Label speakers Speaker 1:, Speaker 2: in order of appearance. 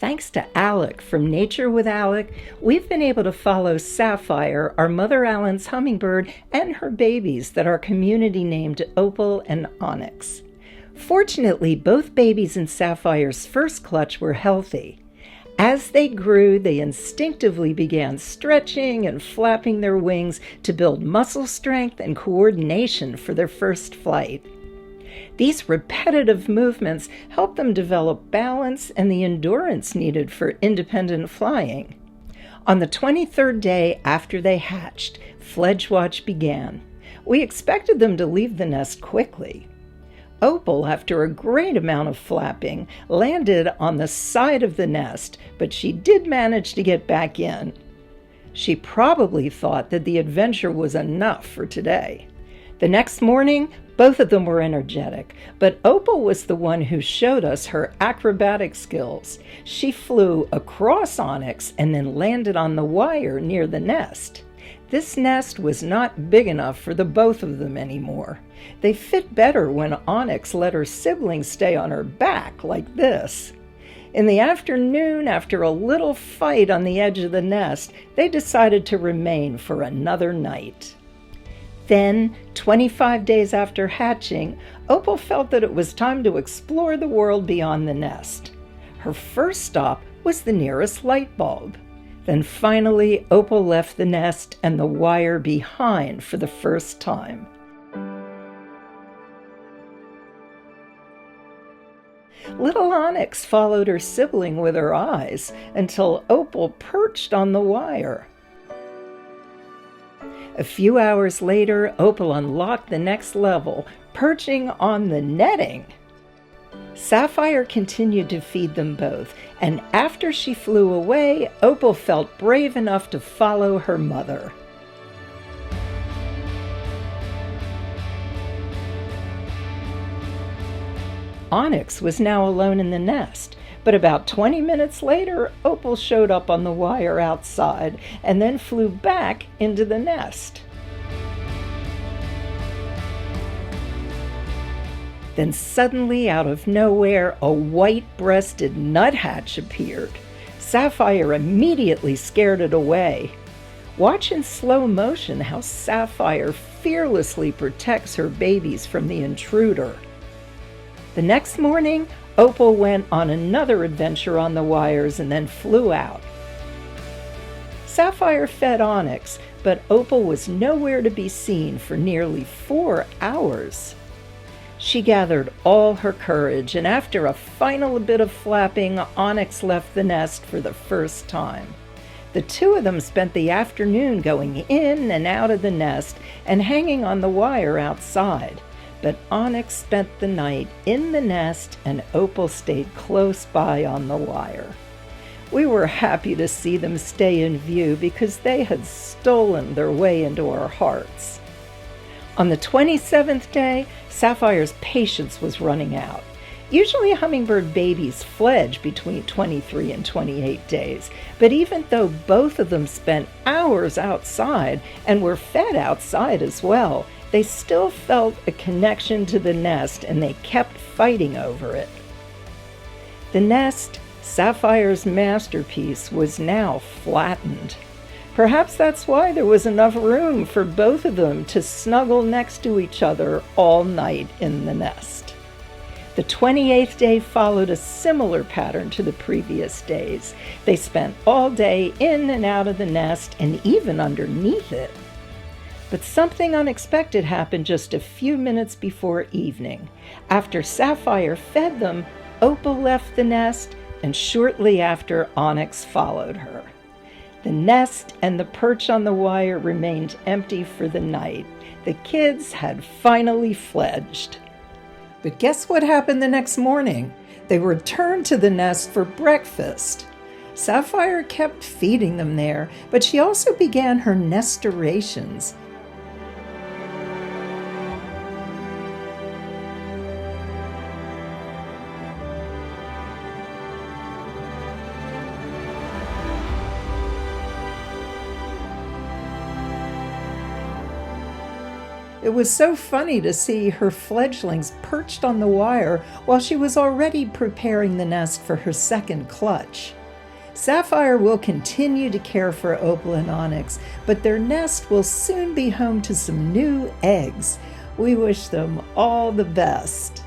Speaker 1: Thanks to Alec from Nature with Alec, we've been able to follow Sapphire, our Mother Allen's hummingbird, and her babies that our community named Opal and Onyx. Fortunately, both babies in Sapphire's first clutch were healthy. As they grew, they instinctively began stretching and flapping their wings to build muscle strength and coordination for their first flight. These repetitive movements helped them develop balance and the endurance needed for independent flying. On the 23rd day after they hatched, fledge watch began. We expected them to leave the nest quickly. Opal, after a great amount of flapping, landed on the side of the nest, but she did manage to get back in. She probably thought that the adventure was enough for today. The next morning, both of them were energetic, but Opal was the one who showed us her acrobatic skills. She flew across Onyx and then landed on the wire near the nest. This nest was not big enough for the both of them anymore. They fit better when Onyx let her sibling stay on her back like this. In the afternoon, after a little fight on the edge of the nest, they decided to remain for another night. Then, 25 days after hatching, Opal felt that it was time to explore the world beyond the nest. Her first stop was the nearest light bulb. Then finally, Opal left the nest and the wire behind for the first time. Little Onyx followed her sibling with her eyes until Opal perched on the wire. A few hours later, Opal unlocked the next level, perching on the netting. Sapphire continued to feed them both, and after she flew away, Opal felt brave enough to follow her mother. Onyx was now alone in the nest, but about 20 minutes later, Opal showed up on the wire outside and then flew back into the nest. Then suddenly, out of nowhere, a white-breasted nuthatch appeared. Sapphire immediately scared it away. Watch in slow motion how Sapphire fearlessly protects her babies from the intruder. The next morning, Opal went on another adventure on the wires and then flew out. Sapphire fed Onyx, but Opal was nowhere to be seen for nearly 4 hours. She gathered all her courage, and after a final bit of flapping, Onyx left the nest for the first time. The two of them spent the afternoon going in and out of the nest and hanging on the wire outside. But Onyx spent the night in the nest and Opal stayed close by on the wire. We were happy to see them stay in view because they had stolen their way into our hearts. On the 27th day, Sapphire's patience was running out. Usually hummingbird babies fledge between 23 and 28 days, but even though both of them spent hours outside and were fed outside as well, they still felt a connection to the nest and they kept fighting over it. The nest, Sapphire's masterpiece, was now flattened. Perhaps that's why there was enough room for both of them to snuggle next to each other all night in the nest. The 28th day followed a similar pattern to the previous days. They spent all day in and out of the nest and even underneath it. But something unexpected happened just a few minutes before evening. After Sapphire fed them, Opal left the nest, and shortly after, Onyx followed her. The nest and the perch on the wire remained empty for the night. The kids had finally fledged. But guess what happened the next morning? They returned to the nest for breakfast. Sapphire kept feeding them there, but she also began her nestorations. It It was so funny to see her fledglings perched on the wire while she was already preparing the nest for her second clutch. Sapphire will continue to care for Opal and Onyx, but their nest will soon be home to some new eggs. We wish them all the best.